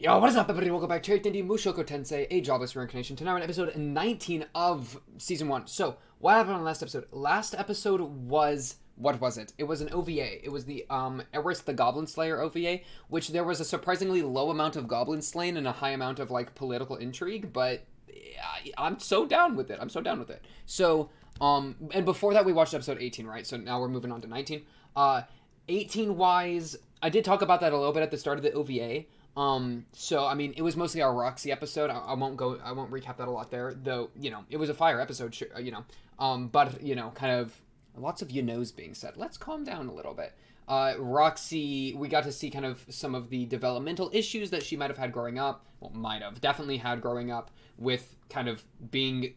Yo, what is up, everybody? Welcome back to the Mushoku Tensei, a jobless reincarnation. Tonight we're on episode 19 of Season 1. So, what happened on the last episode? Last episode was... What was it? It was an OVA. It was the, Eris the Goblin Slayer OVA, which there was a surprisingly low amount of goblin slain and a high amount of, like, political intrigue, but I'm so down with it. I'm so down with it. So, and before that we watched episode 18, right? So now we're moving on to 19. 18-wise, I did talk about that a little bit at the start of the OVA. So I mean, it was mostly our Roxy episode. I won't recap that a lot there, though. You know, it was a fire episode. But you know, kind of lots of knows being said. Let's calm down a little bit. Roxy, we got to see kind of some of the developmental issues that she might have had growing up. Well, definitely had growing up with kind of being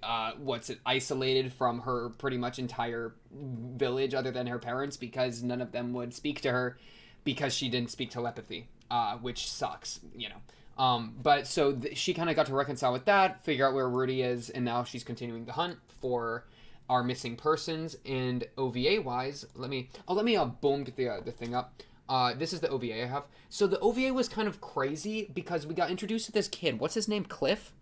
isolated from her pretty much entire village, other than her parents, because none of them would speak to her because she didn't speak telepathy. Which sucks, you know. But so she kind of got to reconcile with that, figure out where Rudy is, and now she's continuing the hunt for our missing persons. And OVA-wise, let me boom the thing up. This is the OVA I have. So the OVA was kind of crazy because we got introduced to this kid. What's his name? Cliff?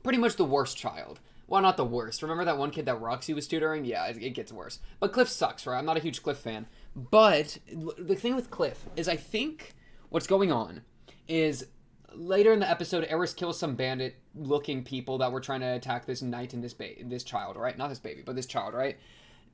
Pretty much the worst child. Well, not the worst. Remember that one kid that Roxy was tutoring? Yeah, it gets worse. But Cliff sucks, right? I'm not a huge Cliff fan. But the thing with Cliff is I think... What's going on is later in the episode, Eris kills some bandit-looking people that were trying to attack this knight and this child, right? Not this baby, but this child, right?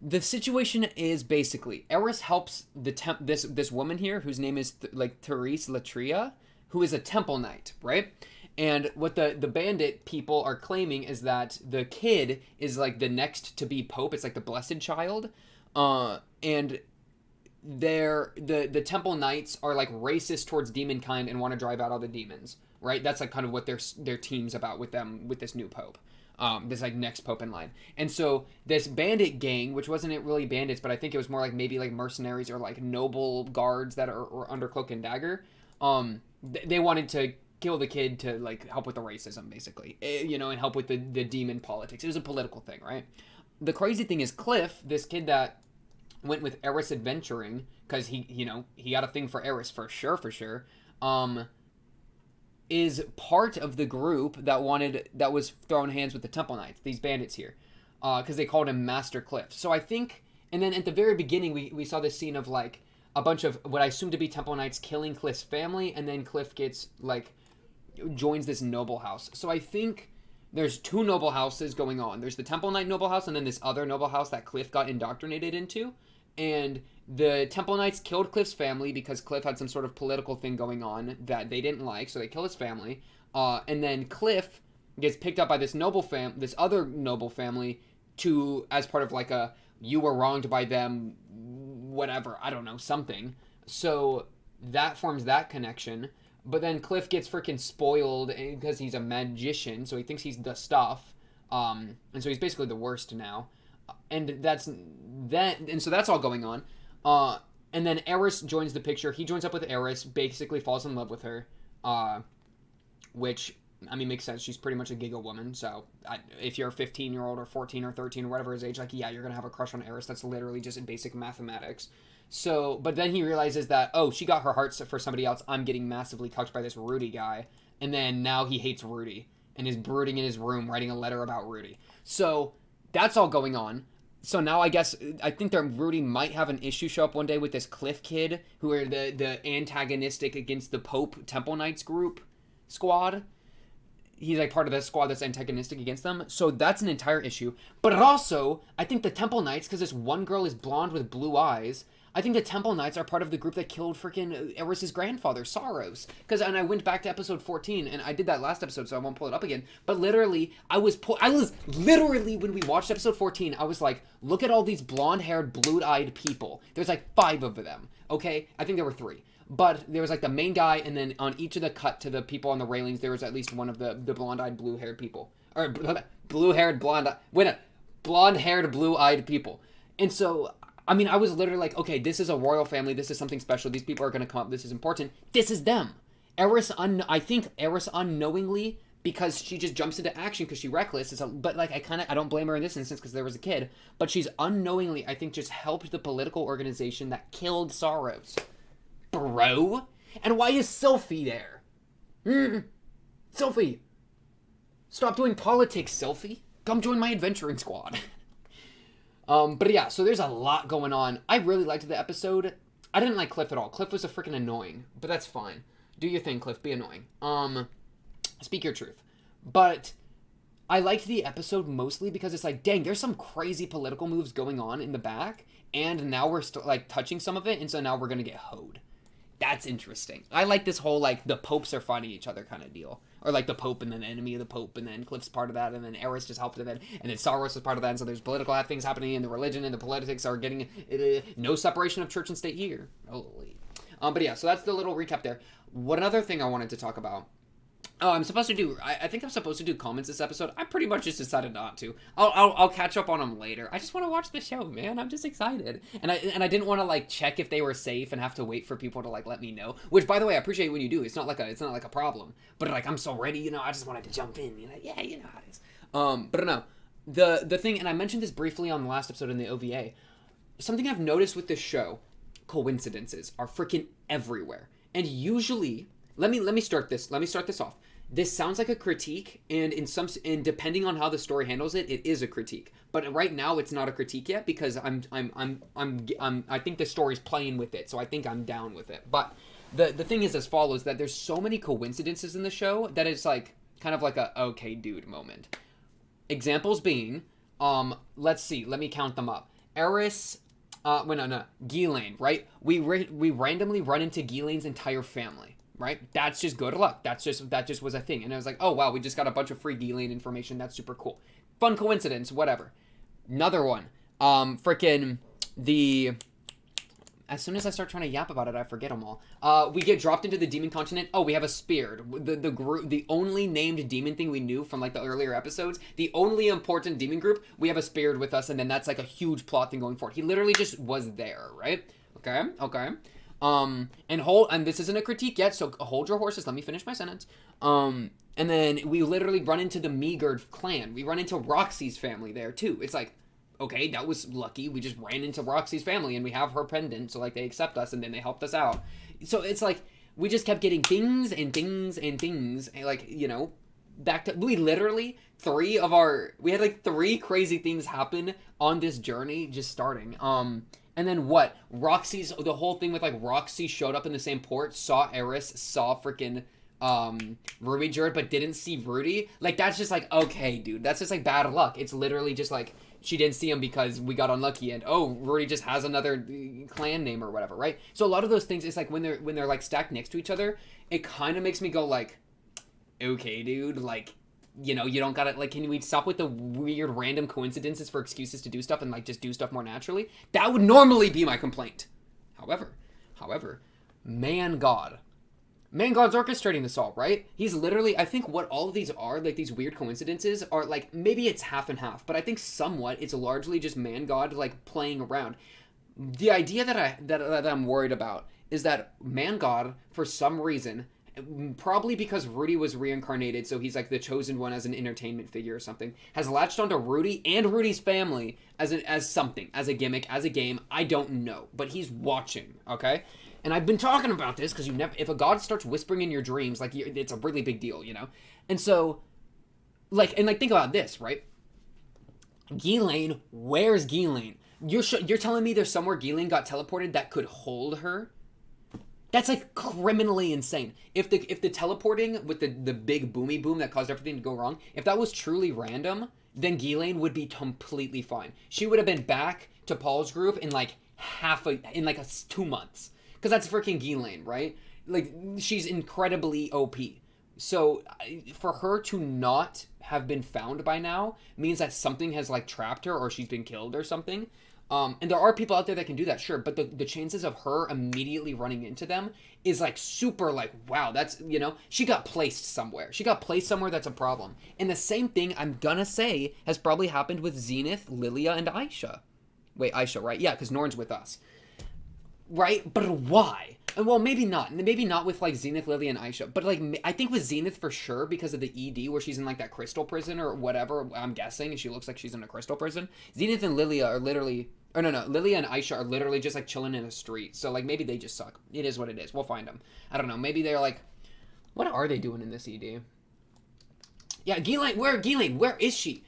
The situation is basically Eris helps this woman here, whose name is Therese Latria, who is a temple knight, right? And what the bandit people are claiming is that the kid is like the next to be pope. It's like the blessed child, and the temple knights are like racist towards demon kind and want to drive out all the demons, right? That's like kind of what their team's about with this new pope, this like next pope in line. And so this bandit gang, which wasn't really bandits, but I think it was more like maybe like mercenaries or like noble guards that are under cloak and dagger, they wanted to kill the kid to like help with the racism, basically, you know, and help with the demon politics. It was a political thing, right? The crazy thing is Cliff, this kid that went with Eris adventuring because he got a thing for Eris for sure, is part of the group that was throwing hands with the Temple Knights, these bandits here, because they called him Master Cliff. So I think, and then at the very beginning we saw this scene of like a bunch of what I assume to be Temple Knights killing Cliff's family, and then Cliff gets like joins this noble house. So I think there's two noble houses going on. There's the Temple Knight noble house, and then this other noble house that Cliff got indoctrinated into. And the Temple Knights killed Cliff's family because Cliff had some sort of political thing going on that they didn't like, so they killed his family. And then Cliff gets picked up by this other noble family as part of like you were wronged by them, whatever, I don't know, something. So that forms that connection. But then Cliff gets freaking spoiled because he's a magician, so he thinks he's the stuff. And so he's basically the worst now. And so that's all going on. And then Eris joins the picture. He joins up with Eris, basically falls in love with her, which, I mean, makes sense. She's pretty much a giggle woman, so if you're a 15-year-old or 14 or 13 or whatever his age, like, yeah, you're going to have a crush on Eris. That's literally just basic mathematics. So, but then he realizes that, oh, she got her heart for somebody else. I'm getting massively cucked by this Rudy guy. And then now he hates Rudy and is brooding in his room, writing a letter about Rudy. So that's all going on. So now I think that Rudy might have an issue show up one day with this Cliff kid, who are the antagonistic against the Pope Temple Knights squad. He's like part of the squad that's antagonistic against them. So that's an entire issue. But also, I think the Temple Knights, because this one girl is blonde with blue eyes, I think the Temple Knights are part of the group that killed freaking Eris's grandfather, Saros. And I went back to episode 14, and I did that last episode, so I won't pull it up again. But literally, I was literally, when we watched episode 14, I was like, look at all these blonde-haired, blue-eyed people. There's like 5 of them, okay? I think there were 3. But there was like the main guy, and then on each of the cut to the people on the railings, there was at least one of the blonde-eyed, blue-haired people. Or blue-haired, blonde-haired, blue-eyed people. And so, I mean, I was literally like, okay, this is a royal family. This is something special. These people are going to come up. This is important. This is them. I think Eris unknowingly, because she just jumps into action because she's reckless. But like, I don't blame her in this instance because there was a kid. But she's unknowingly, I think, just helped the political organization that killed Saros. Bro? And why is Sophie there? Sylphie! Stop doing politics, Sylphie. Come join my adventuring squad. But yeah, so there's a lot going on. I really liked the episode. I didn't like Cliff at all. Cliff was a freaking annoying, but that's fine. Do your thing, Cliff. Be annoying. Speak your truth. But I liked the episode mostly because it's like, dang, there's some crazy political moves going on in the back, and now we're like touching some of it, and so now we're gonna get hoed. That's interesting. I like this whole like the popes are fighting each other kind of deal, or like the pope and then the enemy of the pope, and then Cliff's part of that, and then Eris just helped with it, and then Saros is part of that, and so there's political things happening, and the religion and the politics are getting no separation of church and state here. Holy. But yeah, so that's the little recap there. One other thing I wanted to talk about. Oh, I'm supposed to do. I think I'm supposed to do comments this episode. I pretty much just decided not to. I'll catch up on them later. I just want to watch the show, man. I'm just excited, and I didn't want to like check if they were safe and have to wait for people to like let me know. Which, by the way, I appreciate when you do. It's not like a problem. But like I'm so ready, you know. I just wanted to jump in. You know, yeah, you know how it is. But no, the thing, and I mentioned this briefly on the last episode in the OVA. Something I've noticed with this show, coincidences are freaking everywhere, and usually. Let me start this. Let me start this off. This sounds like a critique, and depending on how the story handles it, it is a critique. But right now, it's not a critique yet because I think the story's playing with it, so I think I'm down with it. But the thing is as follows: that there's so many coincidences in the show that it's like kind of like a okay, dude moment. Examples being, let's see, let me count them up. Eris. Ghislaine, right? We randomly run into Ghislaine's entire family. Right? That's just good luck. That just was a thing. And I was like, oh wow, we just got a bunch of free Ghislaine information. That's super cool. Fun coincidence, whatever. Another one. Freaking the... As soon as I start trying to yap about it, I forget them all. We get dropped into the demon continent. Oh, we have a Spirit. The group, the only named demon thing we knew from like the earlier episodes, the only important demon group, we have a Spirit with us, and then that's like a huge plot thing going forward. He literally just was there, right? Okay. And this isn't a critique yet, so hold your horses, let me finish my sentence. And then we literally run into the Meagard clan. We run into Roxy's family there, too. It's like, okay, that was lucky. We just ran into Roxy's family, and we have her pendant, so, like, they accept us, and then they helped us out. So it's like, we just kept getting things, and things, and things, and, like, you know, we literally, we had, like, 3 crazy things happen on this journey just starting. And then what? The whole thing with, like, Roxy showed up in the same port, saw Eris, saw freaking, Ruby Jerd, but didn't see Rudy. Like, that's just, like, okay, dude. That's just, like, bad luck. It's literally just, like, she didn't see him because we got unlucky, and, oh, Rudy just has another clan name or whatever, right? So a lot of those things, it's, like, when they're like, stacked next to each other, it kind of makes me go, like, okay, dude, like... You know, you don't gotta, like, can we stop with the weird random coincidences for excuses to do stuff and, like, just do stuff more naturally? That would normally be my complaint. However, God's orchestrating this all, right? He's literally, I think what all of these are, like, these weird coincidences are, like, maybe it's half and half, but I think somewhat it's largely just God, like, playing around. The idea that I'm worried about is that God, for some reason... Probably because Rudy was reincarnated, so he's like the chosen one as an entertainment figure or something, has latched onto Rudy and Rudy's family as something, as a gimmick, as a game. I don't know, but he's watching, okay? And I've been talking about this because if a god starts whispering in your dreams, like, it's a really big deal, you know? And so, think about this, right? Ghislaine, where's Ghislaine? You're telling me there's somewhere Ghislaine got teleported that could hold her? That's, like, criminally insane. If the teleporting with the big boomy boom that caused everything to go wrong, if that was truly random, then Ghislaine would be completely fine. She would have been back to Paul's group in, like, 2 months. Because that's freaking Ghislaine, right? Like, she's incredibly OP. So, for her to not have been found by now means that something has, like, trapped her or she's been killed or something. And there are people out there that can do that, sure, but the chances of her immediately running into them is, like, super, like, wow, that's, you know, she got placed somewhere. That's a problem. And the same thing, I'm gonna say, has probably happened with Zenith, Lilia, and Aisha. Wait, Aisha, right? Yeah, because Norn's with us. Right? But why? Well, maybe not. Maybe not with, like, Zenith, Lilia, and Aisha. But, like, I think with Zenith for sure because of the ED where she's in, like, that crystal prison or whatever, I'm guessing, and she looks like she's in a crystal prison. Zenith and Lilia are literally... Or no, Lilia and Aisha are literally just, like, chilling in the street. So, like, maybe they just suck. It is what it is. We'll find them. I don't know. Maybe they're, like... What are they doing in this ED? Yeah, Ghislaine, where is she?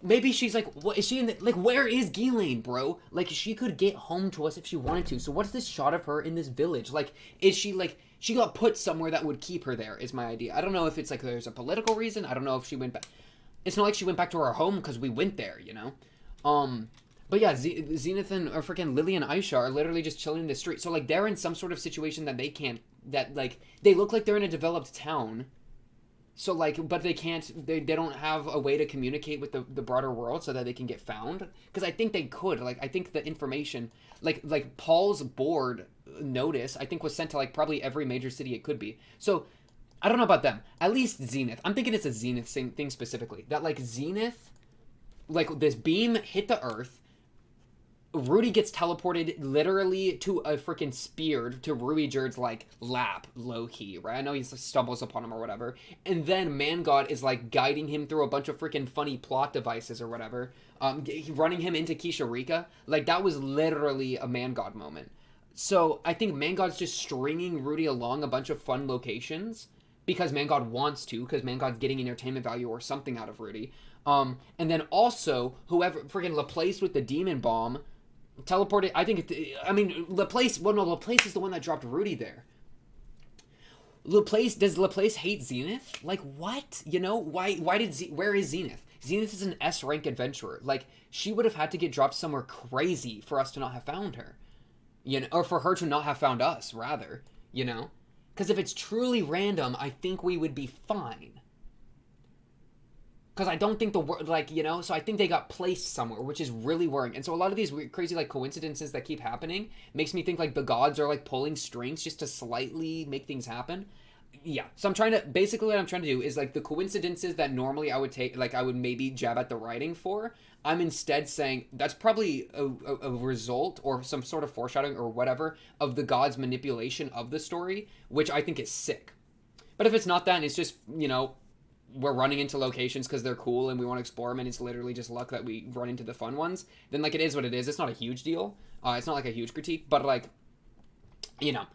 Maybe she's like, what is she in the, like, where is Ghislaine, bro? Like, she could get home to us if she wanted to. So what's this shot of her in this village? Like, is she, like, she got put somewhere that would keep her there, is my idea. I don't know if it's, like, there's a political reason. I don't know if she went back. It's not like she went back to her home because we went there, you know? But yeah, Zenith and, or freaking Lily and Aisha are literally just chilling in the street. So, like, they're in some sort of situation that they can't, that, like, they look like they're in a developed town. So, like, but they can't, they don't have a way to communicate with the broader world so that they can get found. Because I think they could. Like, I think the information, like Paul's board notice, I think was sent to, like, probably every major city it could be. So, I don't know about them. At least Zenith. I'm thinking it's a Zenith thing specifically. That, like, Zenith, like, this beam hit the Earth. Rudy gets teleported literally to a freaking spear to Ruijerd's, like, lap, low-key, right? I know he stumbles upon him or whatever. And then Man-God is, like, guiding him through a bunch of freaking funny plot devices or whatever. Running him into Kisharika. Like, that was literally a Man-God moment. So, I think Man-God's just stringing Rudy along a bunch of fun locations because Man-God wants to, because Man-God's getting entertainment value or something out of Rudy. And then also, whoever freaking Laplace with the Demon Bomb teleported. I think Laplace is the one that dropped Rudy there. Does Laplace hate Zenith? Like, what? You know, why where is Zenith? Zenith is an S rank adventurer. Like, she would have had to get dropped somewhere crazy for us to not have found her. You know, or for her to not have found us, rather, you know? Because if it's truly random, I think we would be fine. Because I don't think so I think they got placed somewhere, which is really worrying. And so a lot of these weird, crazy, like, coincidences that keep happening makes me think, like, the gods are, like, pulling strings just to slightly make things happen. Yeah. So basically what I'm trying to do is, like, the coincidences that normally I would take, like, I would maybe jab at the writing for, I'm instead saying that's probably a result or some sort of foreshadowing or whatever of the gods' manipulation of the story, which I think is sick. But if it's not that and it's just, you know, we're running into locations because they're cool and we want to explore them and it's literally just luck that we run into the fun ones, then, like, it is what it is. It's not a huge deal. It's not, like, a huge critique, but, like, you know,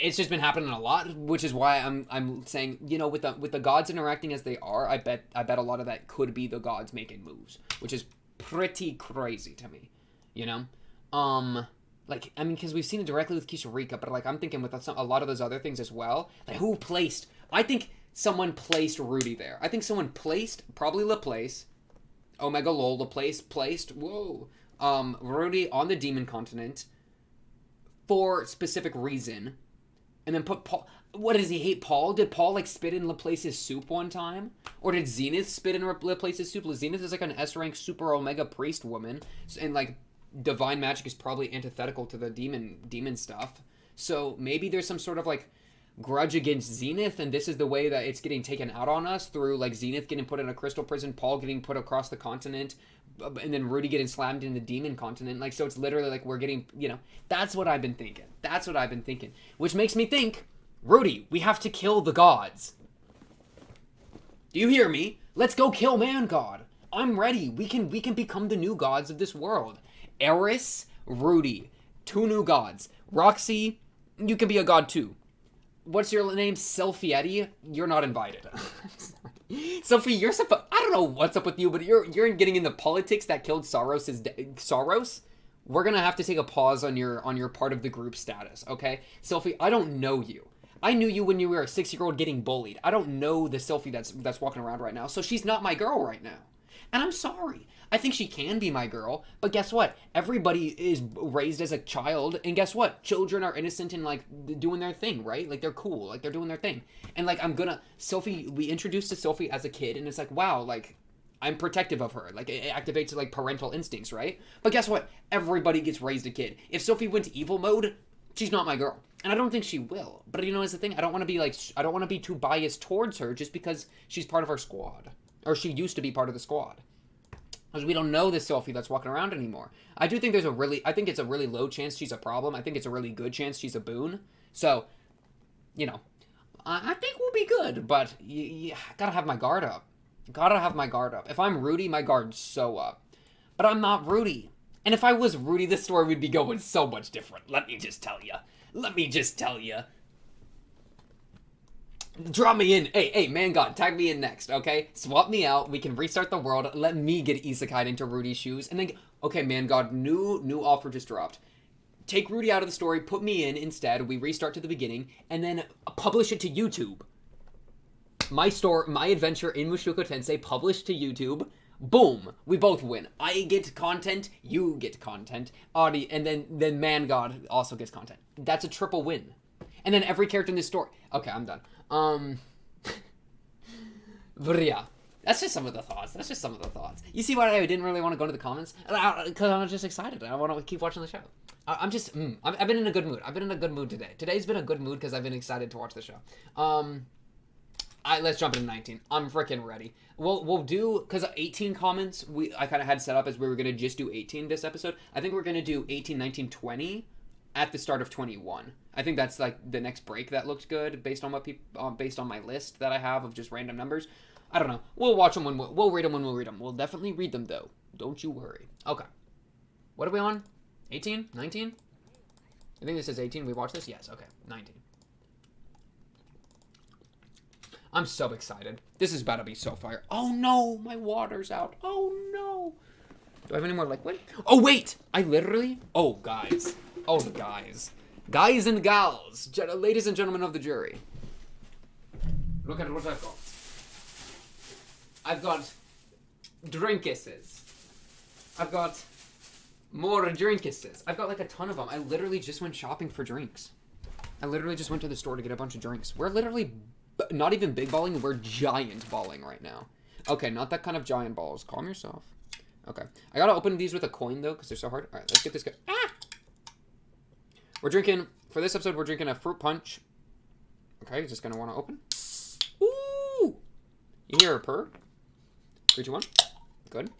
it's just been happening a lot, which is why I'm saying, you know, with the gods interacting as they are, I bet a lot of that could be the gods making moves, which is pretty crazy to me, you know? Like, I mean, because we've seen it directly with Kisharika, but, like, I'm thinking with a lot of those other things as well. Like, who placed? I think someone placed Rudy there. I think someone placed, probably Laplace, Omega Lol, Laplace placed, Rudy on the Demon Continent for specific reason, and then put Paul. What, does he hate Paul? Did Paul, like, spit in Laplace's soup one time? Or did Zenith spit in Laplace's soup? Zenith is, like, an S-rank super Omega priest woman, and, like, divine magic is probably antithetical to the demon stuff. So maybe there's some sort of, like, grudge against Zenith, and this is the way that it's getting taken out on us through, like, Zenith getting put in a crystal prison, Paul getting put across the continent, and then Rudy getting slammed in the demon continent. Like, so it's literally like we're getting, you know, that's what I've been thinking. Which makes me think, Rudy, we have to kill the gods. Do you hear me? Let's go kill Man-God. I'm ready. We can become the new gods of this world. Eris, Rudy, 2 new gods. Roxy, you can be a god too. What's your name? Selfietti? You're not invited. Sophie, you're supposed... I don't know what's up with you, but you're getting into politics that killed Soros. We're gonna have to take a pause on your part of the group status, okay? Sophie, I don't know you. I knew you when you were a 6-year-old getting bullied. I don't know the Sophie that's walking around right now, so she's not my girl right now. And I'm sorry. I think she can be my girl, but guess what? Everybody is raised as a child, and guess what? Children are innocent and, like, doing their thing, right? Like, they're cool. Like, they're doing their thing. And, like, Sophie, we introduced to Sophie as a kid, and it's like, wow, like, I'm protective of her. Like, it activates, like, parental instincts, right? But guess what? Everybody gets raised a kid. If Sophie went to evil mode, she's not my girl. And I don't think she will. But, you know, that's the thing. I don't want to be too biased towards her just because she's part of our squad. Or she used to be part of the squad. Because we don't know this Sophie that's walking around anymore. I do think I think it's a really low chance she's a problem. I think it's a really good chance she's a boon. So, you know, I think we'll be good. But you gotta have my guard up. If I'm Rudy, my guard's so up. But I'm not Rudy. And if I was Rudy, this story would be going so much different. Let me just tell you. Drop me in. Hey, man god, tag me in next, okay? Swap me out. We can restart the world. Let me get isekai'd into Rudy's shoes. And then, okay, man god, new offer just dropped. Take Rudy out of the story, put me in instead. We restart to the beginning, and then publish it to YouTube. My adventure in Mushoku Tensei published to YouTube. Boom, we both win. I get content, you get content, and then man god also gets content. That's a triple win. And then every character in this story. Okay, I'm done. But yeah, that's just some of the thoughts. You see why I didn't really want to go to the comments? Because I'm just excited. I want to keep watching the show. I've been in a good mood. I've been in a good mood today. Today's been a good mood because I've been excited to watch the show. Let's jump into 19. I'm freaking ready. We'll do, because 18 comments I kind of had set up as we were going to just do 18 this episode. I think we're going to do 18, 19, 20 at the start of 21. I think that's like the next break that looks good based on what based on my list that I have of just random numbers. I don't know. We'll watch them we'll read them when we'll read them. We'll definitely read them though. Don't you worry. Okay. What are we on? 18? 19? I think this is 18. We watched this? Yes. Okay. 19. I'm so excited. This is about to be so fire. Oh no, my water's out. Oh no. Do I have any more liquid? Oh wait, oh guys. Oh guys. Guys and gals. Ladies and gentlemen of the jury. Look at what I've got. I've got drinkises. I've got more drinkises. I've got like a ton of them. I literally just went shopping for drinks. I literally just went to the store to get a bunch of drinks. We're literally not even big balling, we're giant balling right now. Okay, not that kind of giant balls. Calm yourself. Okay. I gotta open these with a coin, though, because they're so hard. Alright, let's get this guy. Ah! We're drinking, for this episode, we're drinking a fruit punch. Okay, just gonna want to open. Ooh! You hear a purr? 3, 2, 1. Good.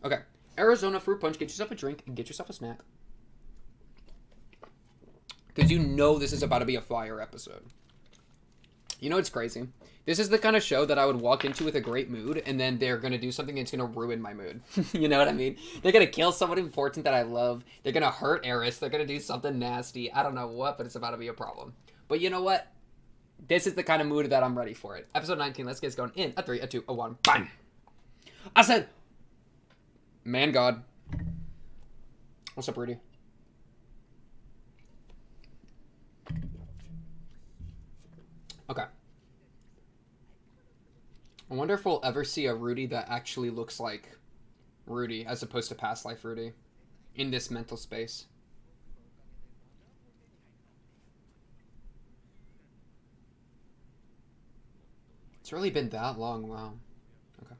Okay. Arizona fruit punch. Get yourself a drink and get yourself a snack. Because you know this is about to be a fire episode. You know what's crazy? This is the kind of show that I would walk into with a great mood, and then they're going to do something that's going to ruin my mood. You know what I mean? They're going to kill someone important that I love. They're going to hurt Eris. They're going to do something nasty. I don't know what, but it's about to be a problem. But you know what? This is the kind of mood that I'm ready for it. Episode 19, let's get this going in a 3, a 2, a 1. Bang! I said, man god. What's up, Rudy? Okay. I wonder if we'll ever see a Rudy that actually looks like Rudy as opposed to past life Rudy in this mental space. It's really been that long, wow. Okay.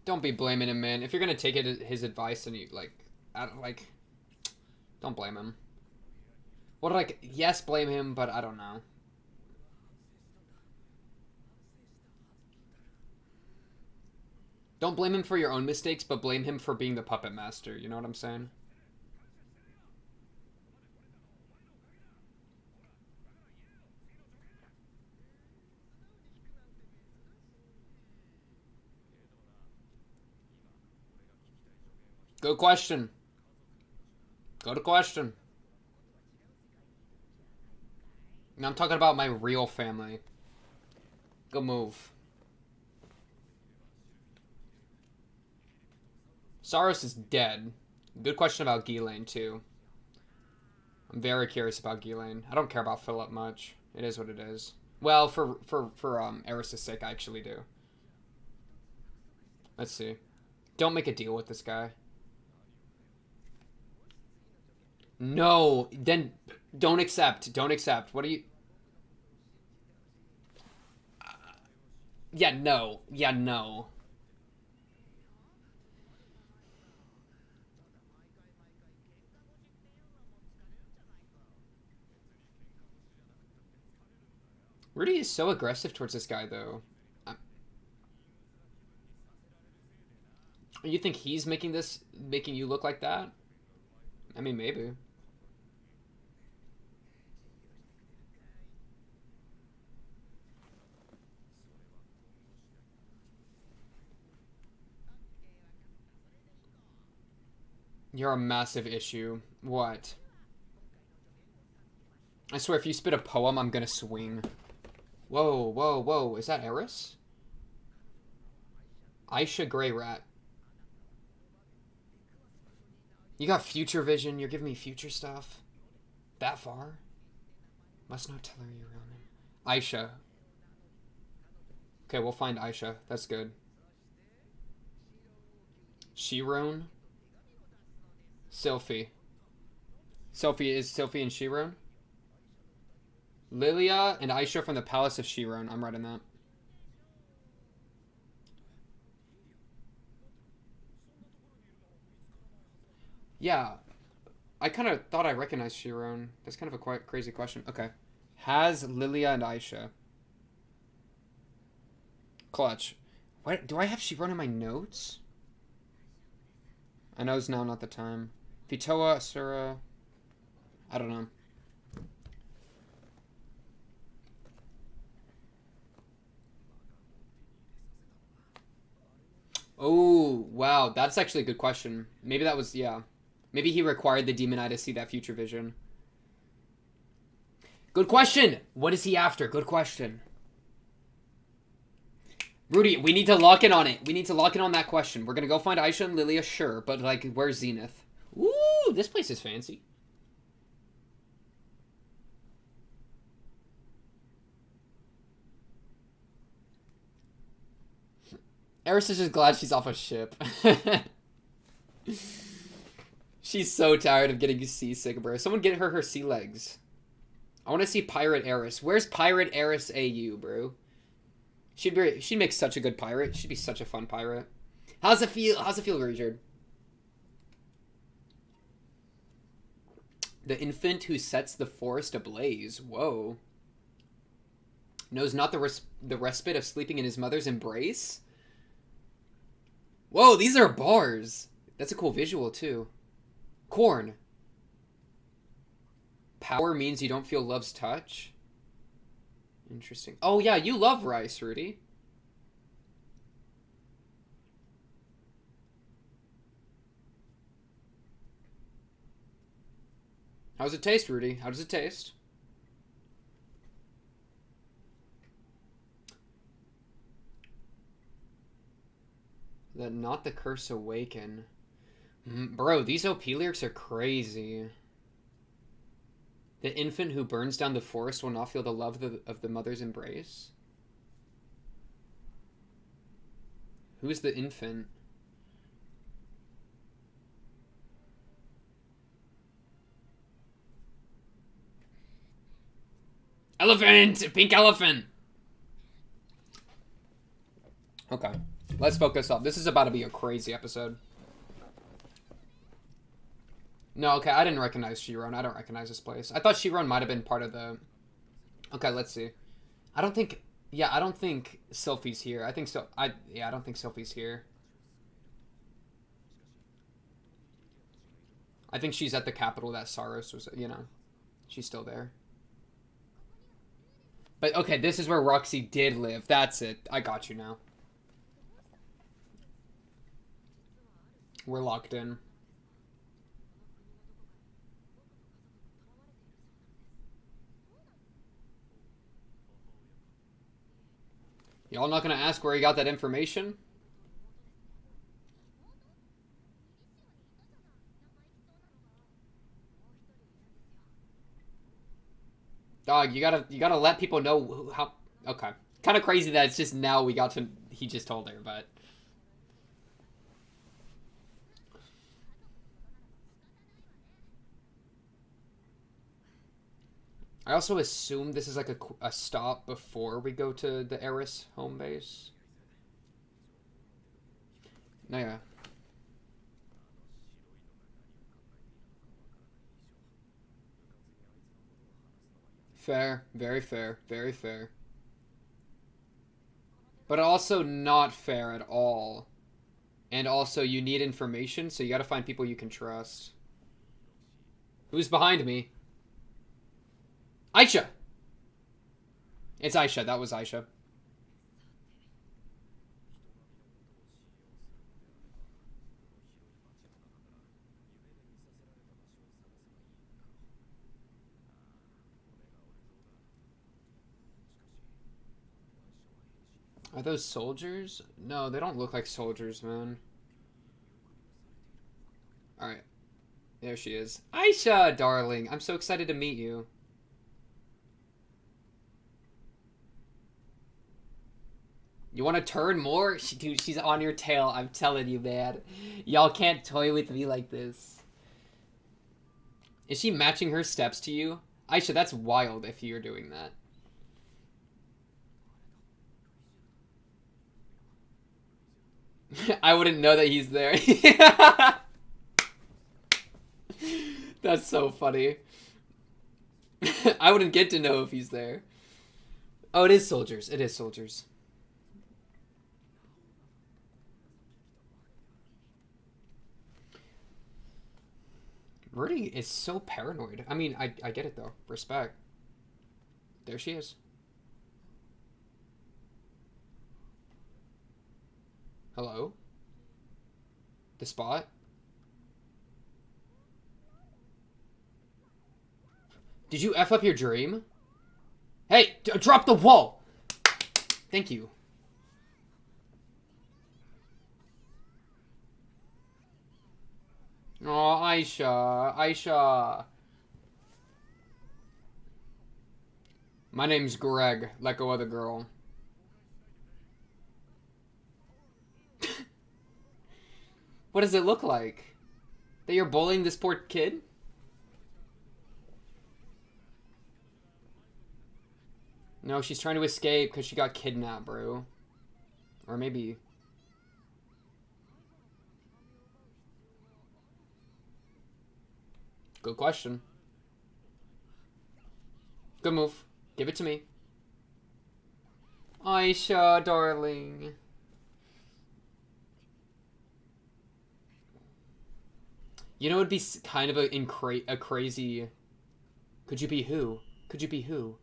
Don't be blaming him, man. If you're gonna take his advice and you don't blame him. Well, yes, blame him, but I don't know. Don't blame him for your own mistakes, but blame him for being the puppet master. You know what I'm saying? Good question. Good question. Now I'm talking about my real family. Good move. Saros is dead. Good question about Ghislaine, too. I'm very curious about Ghislaine. I don't care about Philip much. It is what it is. Well, for Eris' sake, I actually do. Let's see. Don't make a deal with this guy. No, then don't accept. Don't accept. What are you... Yeah, no. Yeah, no. Rudy is so aggressive towards this guy, though. You think he's making you look like that? I mean, maybe. You're a massive issue. What? I swear, if you spit a poem, I'm gonna swing. Whoa, whoa, whoa. Is that Eris? Aisha Grey Rat. You got future vision. You're giving me future stuff. That far? Must not tell her your real name. Aisha. Okay, we'll find Aisha. That's good. Shiron. Sylphie. Sylphie is Sylphie and Shiron? Lilia and Aisha from the Palace of Shiron. I'm writing that. Yeah. I kind of thought I recognized Shiron. That's kind of a quite crazy question. Okay. Has Lilia and Aisha. Clutch. What? Do I have Shiron in my notes? I know it's now not the time. Fitoa, Asura. I don't know. Oh, wow. That's actually a good question. Maybe that was, yeah. Maybe he required the demon eye to see that future vision. Good question. What is he after? Good question. Rudy, we need to lock in on it. We need to lock in on that question. We're going to go find Aisha and Lilia, sure. But, like, where's Zenith? Ooh, this place is fancy. Eris is just glad she's off a ship. She's so tired of getting seasick, bro. Someone get her sea legs. I want to see Pirate Eris. Where's Pirate Eris AU, bro? She'd make such a good pirate. She'd be such a fun pirate. How's it feel? How's it feel, Richard? The infant who sets the forest ablaze. Whoa. Knows not the respite of sleeping in his mother's embrace? Whoa, these are bars. That's a cool visual, too. Corn. Power means you don't feel love's touch? Interesting. Oh, yeah, you love rice, Rudy. How does it taste, Rudy? How does it taste? Let not the curse awaken. Bro, these OP lyrics are crazy. The infant who burns down the forest will not feel the love of the mother's embrace. Who's the infant? Elephant! Pink elephant! Okay. Let's focus up. This is about to be a crazy episode. No, okay, I didn't recognize Shiron. I don't recognize this place. I thought Shiron might have been part of the... Okay, let's see. I don't think... Yeah, I don't think Sylphie's here. I think so. Yeah, I don't think Sylphie's here. I think she's at the capital that Saros was, you know. She's still there. But, okay, this is where Roxy did live. That's it. I got you now. We're locked in. Y'all not gonna ask where he got that information? Dog, you gotta let people know how... Okay. Kind of crazy that it's just now we got to... He just told her, but... I also assume this is like a stop before we go to the Eris home base. No, yeah. Fair. Very fair. Very fair. But also not fair at all. And also you need information, so you gotta find people you can trust. Who's behind me? Aisha! It's Aisha. That was Aisha. Are those soldiers? No, they don't look like soldiers, man. Alright, there she is. Aisha, darling, I'm so excited to meet you. You want to turn more? Dude, she's on your tail. I'm telling you, man. Y'all can't toy with me like this. Is she matching her steps to you? Aisha, that's wild if you're doing that. I wouldn't know that he's there. That's so funny. I wouldn't get to know if he's there. Oh, it is soldiers. It is soldiers. Rudy is so paranoid. I mean, I get it though. Respect. There she is. Hello? The spot? Did you F up your dream? Hey, drop the wall! Thank you. Oh, Aisha. Aisha. My name's Greg. Let go of the girl. What does it look like? That you're bullying this poor kid? No, she's trying to escape because she got kidnapped, bro. Or maybe... Good question. Good move. Give it to me. Aisha, darling. You know, it'd be kind of a crazy... Could you be who? Could you be who?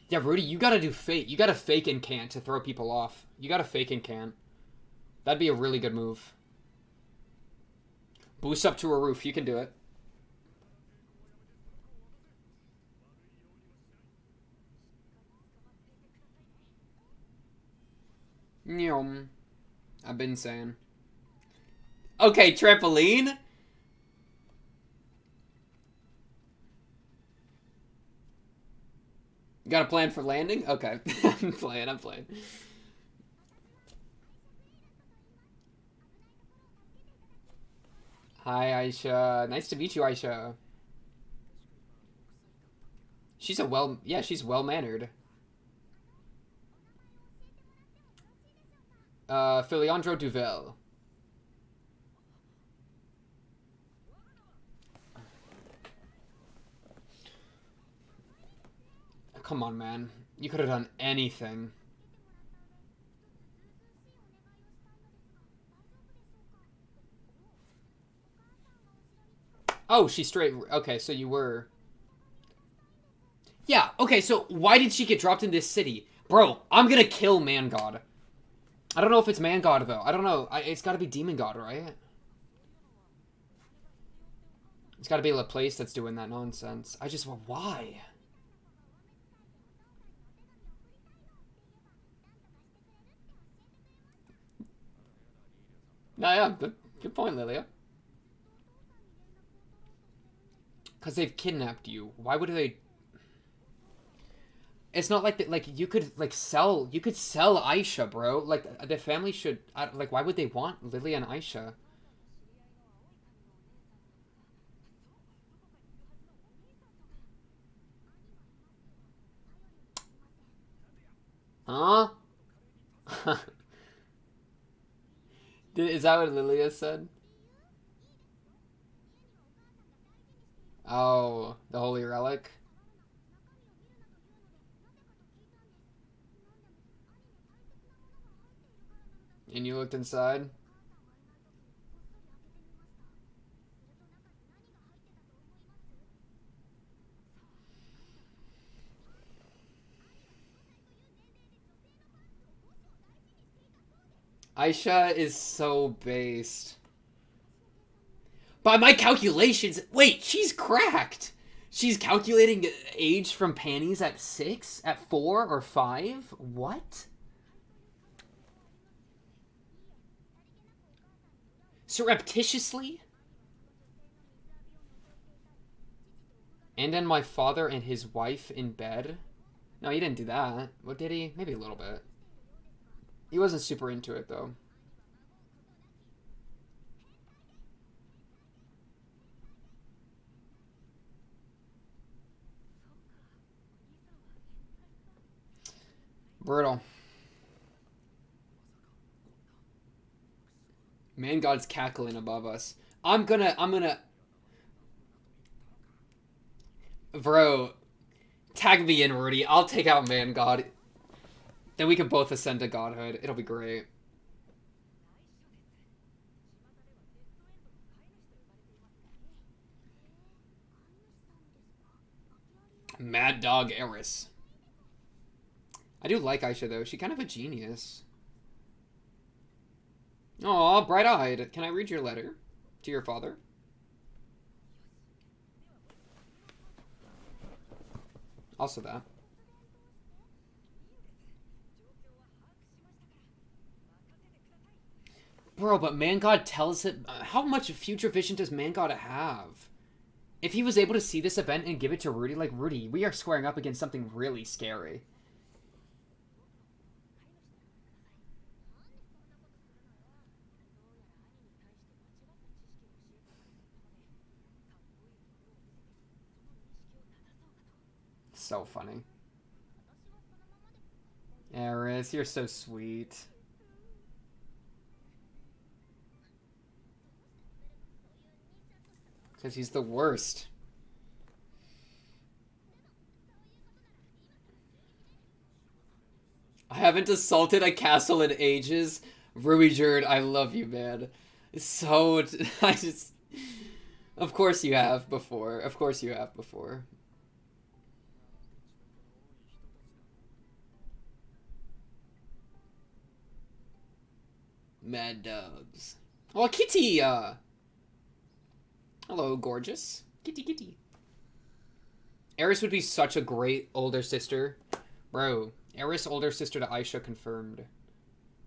Yeah, Rudy, you gotta do fake. You gotta fake and can't to throw people off. You gotta fake and can't. That'd be a really good move. Boost up to a roof. You can do it. Nyom. I've been saying. Okay, trampoline? You got a plan for landing? Okay. I'm playing. Hi, Aisha. Nice to meet you, Aisha. She's she's well-mannered. Filiandro Duvel. Come on, man. You could have done anything. Oh, she's straight. Okay, so you were... Yeah, okay, so why did she get dropped in this city? Bro, I'm gonna kill Man God. I don't know if it's Man God, though. I don't know. It's gotta be Demon God, right? It's gotta be a place that's doing that nonsense. Why? No, yeah, good point, Lilia. Because they've kidnapped you. Why would they... It's not like that. Like you could sell Aisha, bro. Like the family should. Like why would they want Lily and Aisha? Huh? Is that what Lilia said? Oh, the holy relic. And you looked inside? Aisha is so based. By my calculations, wait, she's cracked. She's calculating age from panties at 6, at 4, or 5? What? Surreptitiously? And then my father and his wife in bed? No, he didn't do that. What did he? Maybe a little bit. He wasn't super into it, though. Brutal. Man God's cackling above us. I'm gonna... Bro, tag me in, Rudy. I'll take out Man God. Then we can both ascend to godhood. It'll be great. Mad Dog Eris. I do like Aisha, though. She's kind of a genius. Aw, bright-eyed. Can I read your letter to your father? Also that. Bro, but Man God tells it... How much future vision does Man God have? If he was able to see this event and give it to Rudy, like, Rudy, we are squaring up against something really scary. So funny. Eris, you're so sweet. Because he's the worst. I haven't assaulted a castle in ages. Ruijerd, I love you, man. So... I just... Of course you have before. Of course you have before. Mad dogs. Oh, Kitty! Hello, gorgeous. Kitty, kitty. Eris would be such a great older sister. Bro, Eris older sister to Aisha confirmed.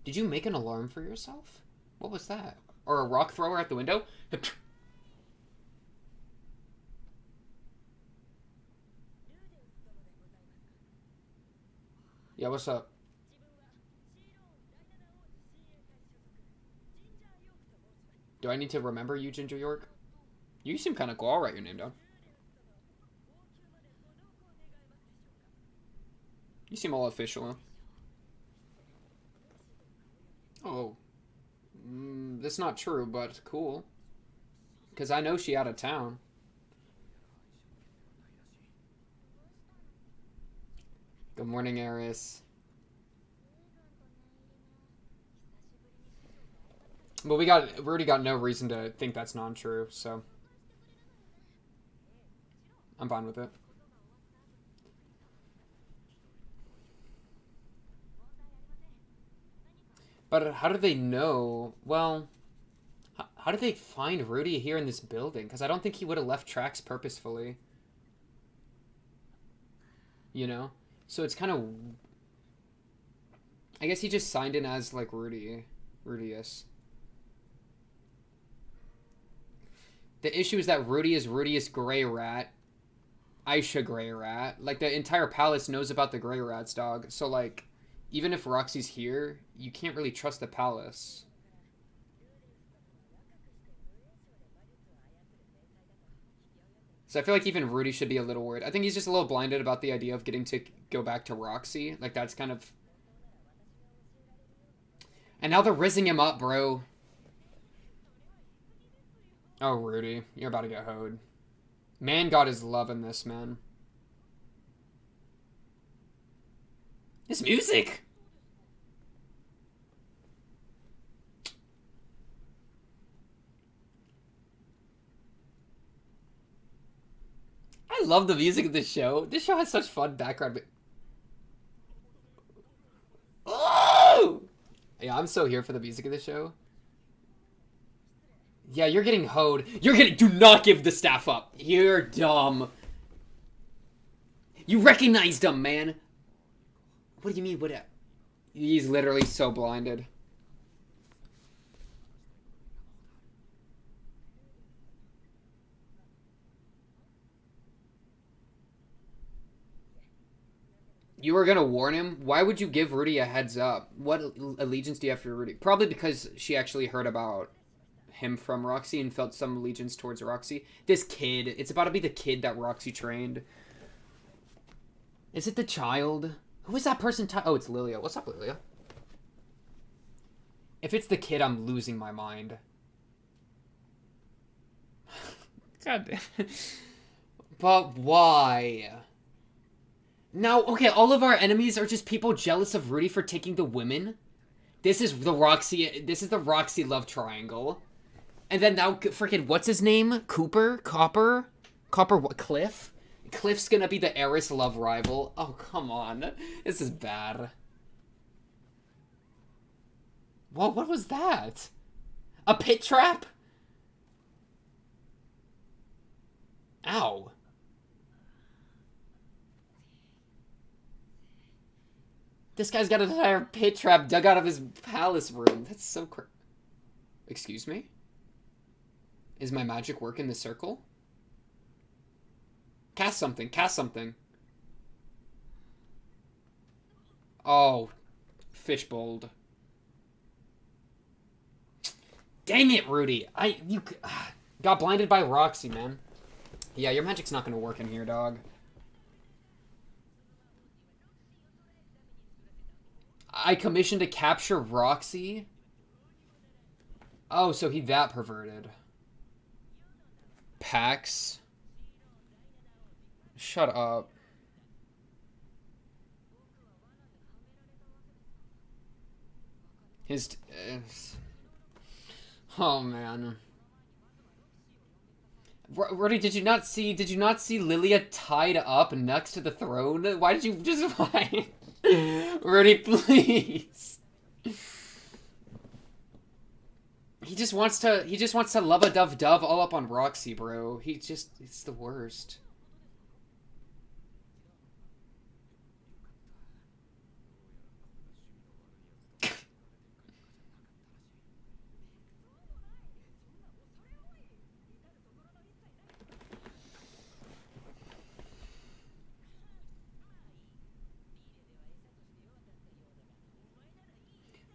Did you make an alarm for yourself? What was that? Or a rock thrower at the window? Yeah, what's up? Do I need to remember you, Ginger York? You seem kind of cool. I'll write your name down. You seem all official. Oh. That's not true, but cool. Because I know she out of town. Good morning, Eris. But we already got no reason to think that's not true, so I'm fine with it. But how do they know? Well, how did they find Rudy here in this building? Because I don't think he would have left tracks purposefully. You know? So it's kind of... I guess he just signed in as, like, Rudius. The issue is that Rudy is Rudius Grey Rat. Aisha Grey Rat. Like, the entire palace knows about the Grey Rats, dog. So, like, even if Roxy's here, you can't really trust the palace. So I feel like even Rudy should be a little worried. I think he's just a little blinded about the idea of getting to go back to Roxy. Like, that's kind of... And now they're rizzing him up, bro. Oh, Rudy. You're about to get hoed. Man God is loving this, man. This music! I love the music of this show. This show has such fun background. Oh! Yeah, I'm so here for the music of the show. Yeah, you're getting hoed. You're getting... Do not give the staff up. You're dumb. You recognized him, man. What do you mean? What? He's literally so blinded. You were gonna warn him? Why would you give Rudy a heads up? What allegiance do you have for Rudy? Probably because she actually heard about him from Roxy and felt some allegiance towards Roxy. This kid. It's about to be the kid that Roxy trained. Is it the child? Who is that person? Oh, it's Lilia. What's up, Lilia? If it's the kid, I'm losing my mind. God damn. But why? Now, okay, all of our enemies are just people jealous of Rudy for taking the women. This is the Roxy love triangle. And then now, freaking, what's his name? Copper, what? Cliff? Cliff's gonna be the Eris love rival. Oh, come on. This is bad. Whoa, what was that? A pit trap? Ow. This guy's got an entire pit trap dug out of his palace room. That's so crazy. Excuse me? Is my magic work in the circle? Cast something. Cast something. Oh. Fishbowled. Dang it, Rudy. You got blinded by Roxy, man. Yeah, your magic's not gonna work in here, dog. I commissioned to capture Roxy? Oh, so he that perverted. Pax? Shut up. His... oh, man. Rudy, did you not see Lilia tied up next to the throne? Why did you just... why? Rudy, please. He just wants to love a dove all up on Roxy, bro. It's the worst.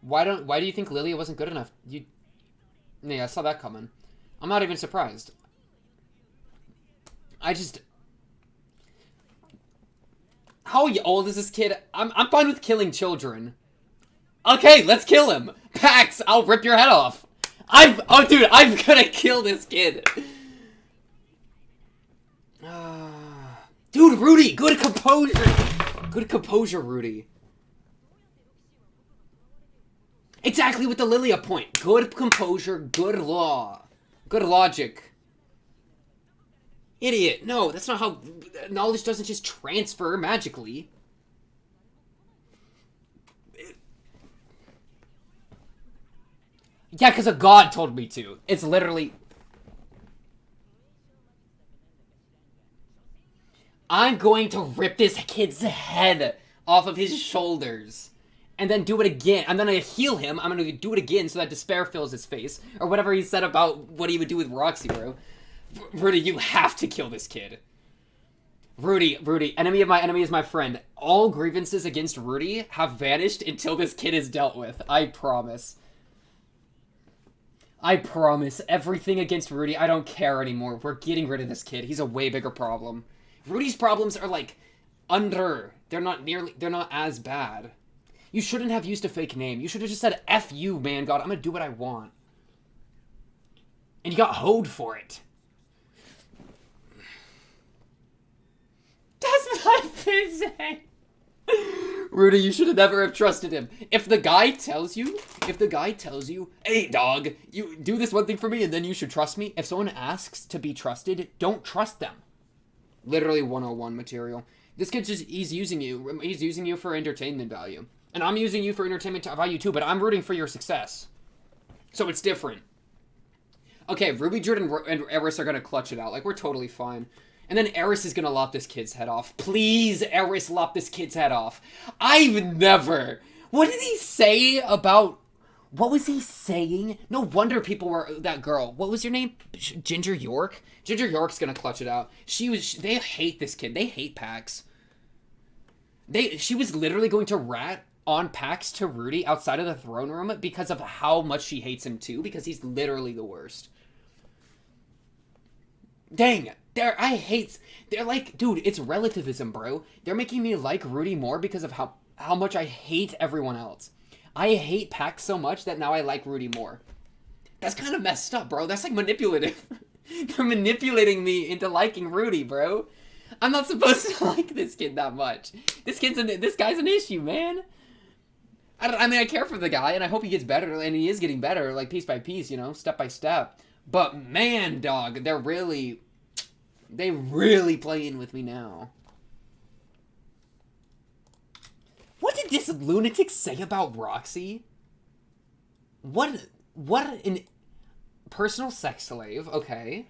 Why do you think Lilia wasn't good enough? Yeah, I saw that coming. I'm not even surprised. How old is this kid? I'm fine with killing children. Okay, let's kill him. Pax, I'll rip your head off. Oh dude, I'm gonna kill this kid. Dude, Rudy, good composure. Good composure, Rudy. Exactly with the Lilia point. Good composure, good law. Good logic. Idiot. No, that's not how... knowledge doesn't just transfer magically. Yeah, because a god told me to. It's literally... I'm going to rip this kid's head off of his shoulders. And then do it again. I'm gonna heal him. I'm gonna do it again so that despair fills his face. Or whatever he said about what he would do with Roxy, bro. Rudy, you have to kill this kid. Rudy, enemy of my enemy is my friend. All grievances against Rudy have vanished until this kid is dealt with. I promise. I promise. Everything against Rudy, I don't care anymore. We're getting rid of this kid. He's a way bigger problem. Rudy's problems are like under. They're not as bad. You shouldn't have used a fake name. You should have just said, F you, man, God, I'm gonna do what I want. And you got hoed for it. That's what I've been saying. Rudy, you should have never have trusted him. If the guy tells you, hey, dog, you do this one thing for me and then you should trust me. If someone asks to be trusted, don't trust them. Literally 101 material. This kid's just, he's using you. He's using you for entertainment value. And I'm using you for entertainment value too, but I'm rooting for your success. So it's different. Okay, Ruby, Druid, and Eris are going to clutch it out. Like, we're totally fine. And then Eris is gonna lop this kid's head off. Please, Eris, lop this kid's head off. I've never... What did he say about... What was he saying? No wonder people were... That girl. What was your name? Ginger York? Ginger York's gonna clutch it out. They hate this kid. They hate Pax. She was literally going to rat on Pax to Rudy outside of the throne room because of how much she hates him too, because he's literally the worst. Dang, they're like, dude, it's relativism, bro. They're making me like Rudy more because of how much I hate everyone else. I hate Pax so much that now I like Rudy more. That's kind of messed up, bro. That's like manipulative. They're manipulating me into liking Rudy, bro. I'm not supposed to like this kid that much. This guy's an issue, man. I mean, I care for the guy, and I hope he gets better, and he is getting better, like, piece by piece, you know, step by step. But, man, dog, they really playing with me now. What did this lunatic say about Roxy? What an personal sex slave, okay.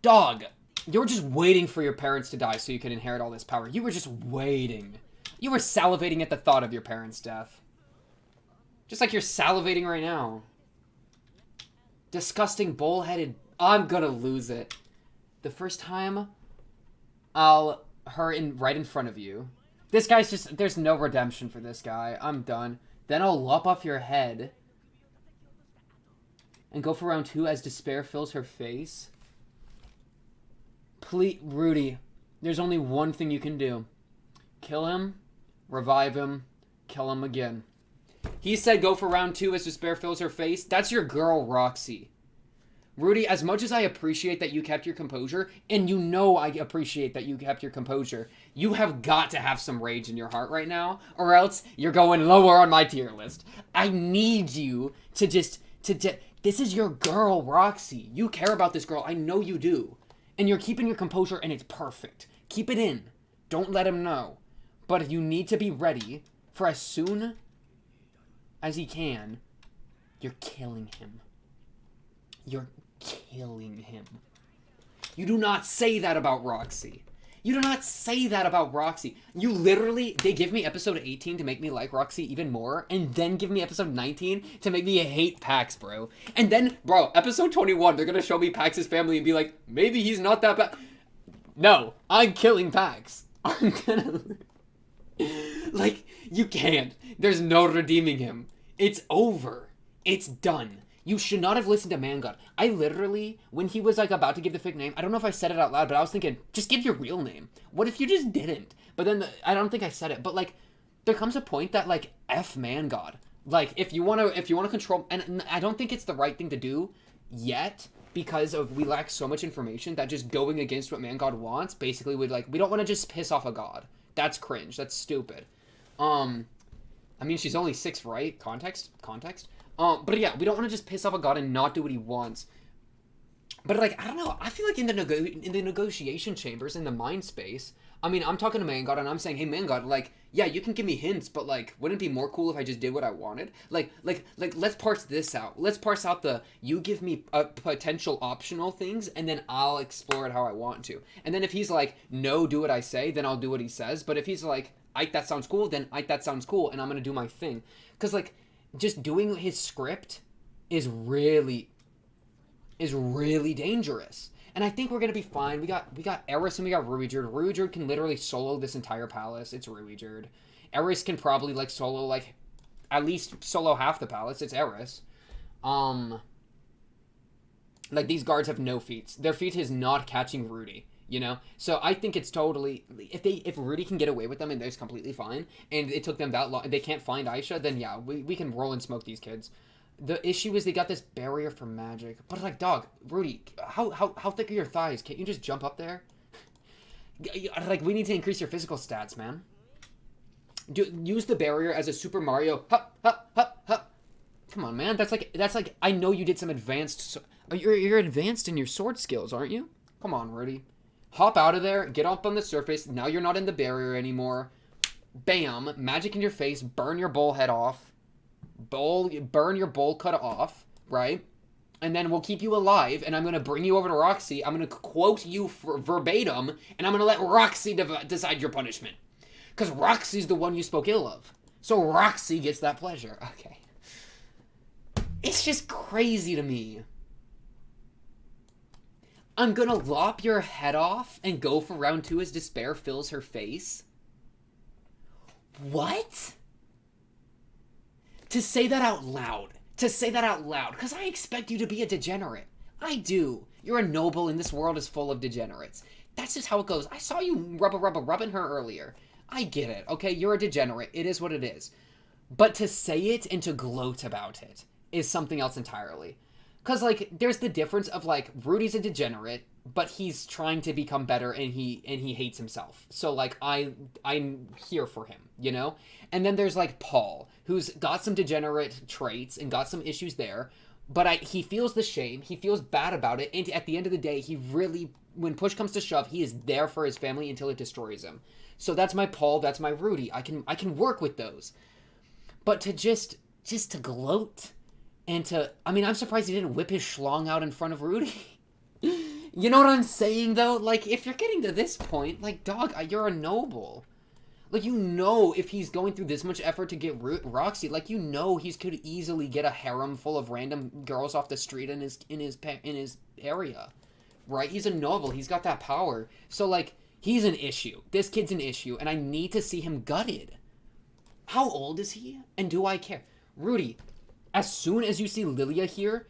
Dog, you were just waiting for your parents to die so you could inherit all this power. You were just waiting. You were salivating at the thought of your parents' death. Just like you're salivating right now. Disgusting, bullheaded... I'm gonna lose it. The first time, right in front of you. This guy's just... There's no redemption for this guy. I'm done. Then I'll lop off your head. And go for round 2 as despair fills her face. Please, Rudy, there's only one thing you can do. Kill him, revive him, kill him again. He said go for round 2 as despair fills her face. That's your girl, Roxy. Rudy, as much as I appreciate that you kept your composure, and you know I appreciate that you kept your composure, you have got to have some rage in your heart right now, or else you're going lower on my tier list. I need you to this is your girl, Roxy. You care about this girl. I know you do. And you're keeping your composure, and it's perfect. Keep it in. Don't let him know. But you need to be ready for as soon as he can. You're killing him. You're killing him. You do not say that about Roxy. You do not say that about Roxy. You literally, they give me episode 18 to make me like Roxy even more, and then give me episode 19 to make me hate Pax, bro. And then, bro, episode 21, they're gonna show me Pax's family and be like, maybe he's not that bad. No, I'm killing Pax. I'm gonna... Like, you can't. There's no redeeming him. It's over. It's done. You should not have listened to Man God. I literally, when he was like about to give the fake name, I don't know if I said it out loud, but I was thinking, just give your real name. What if you just didn't? But then I don't think I said it. But like, there comes a point that like F Man God. Like if you want to control, and I don't think it's the right thing to do yet because we lack so much information that just going against what Man God wants basically would like we don't want to just piss off a god. That's cringe. That's stupid. I mean she's only 6, right? Context. But yeah, we don't want to just piss off a god and not do what he wants. But like, I don't know. I feel like in the negotiation chambers, in the mind space, I mean, I'm talking to Man God and I'm saying, hey, Man God, like, yeah, you can give me hints, but like, wouldn't it be more cool if I just did what I wanted? Like, let's parse this out. Let's parse out you give me potential optional things, and then I'll explore it how I want to. And then if he's like, no, do what I say, then I'll do what he says. But if he's like, Ike, that sounds cool, then Ike, that sounds cool, and I'm gonna do my thing. Because like, just doing his script is really dangerous. And I think we're gonna be fine. We got Eris and we got Ruijerd. Ruijerd can literally solo this entire palace. It's Ruijerd. Eris can probably like solo like at least solo half the palace. It's Eris. Like these guards have no feats. Their feat is not catching Rudy. You know, so I think it's totally if Rudy can get away with them and that's completely fine, and it took them that long, they can't find Aisha, then yeah, we can roll and smoke these kids. The issue is they got this barrier for magic, but like, dog, Rudy, how thick are your thighs? Can't you just jump up there? Like, we need to increase your physical stats, man. Use the barrier as a Super Mario. Hup, hup, hup, hup. Come on, man. That's like I know you did some advanced. You're advanced in your sword skills, aren't you? Come on, Rudy. Hop out of there, get up on the surface, now you're not in the barrier anymore. Bam, magic in your face, burn your bowl head off. Burn your bowl cut off, right? and then we'll keep you alive, and I'm going to bring you over to Roxy. I'm going to quote you verbatim, and I'm going to let Roxy decide your punishment. Because Roxy's the one you spoke ill of. So Roxy gets that pleasure. Okay. It's just crazy to me. I'm going to lop your head off and go for round 2 as despair fills her face? What? To say that out loud. Because I expect you to be a degenerate. I do. You're a noble and this world is full of degenerates. That's just how it goes. I saw you rubbing her earlier. I get it, okay? You're a degenerate. It is what it is. But to say it and to gloat about it is something else entirely. Because, like, there's the difference of, like, Rudy's a degenerate, but he's trying to become better and he hates himself. So, like, I'm here for him, you know? And then there's, like, Paul, who's got some degenerate traits and got some issues there, but he feels the shame, he feels bad about it, and at the end of the day, he really, when push comes to shove, he is there for his family until it destroys him. So that's my Paul, that's my Rudy. I can work with those. But to just to gloat and to, I mean, I'm surprised he didn't whip his schlong out in front of Rudy. You know what I'm saying, though? Like, if you're getting to this point, like, dog, you're a noble. Like, you know, if he's going through this much effort to get Roxy, like, you know he could easily get a harem full of random girls off the street in his area, right? He's a noble. He's got that power. So, like, he's an issue. This kid's an issue, and I need to see him gutted. How old is he? And do I care? Rudy, as soon as you see Lilia here,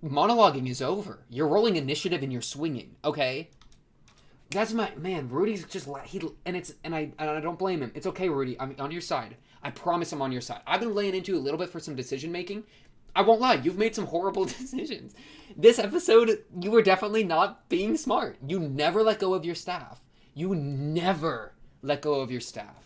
monologuing is over. You're rolling initiative and you're swinging, okay? That's my man. Rudy's just and I don't blame him. It's okay, Rudy. I'm on your side. I promise I'm on your side. I've been laying into you a little bit for some decision making. I won't lie. You've made some horrible decisions. This episode, you were definitely not being smart. You never let go of your staff. You never let go of your staff.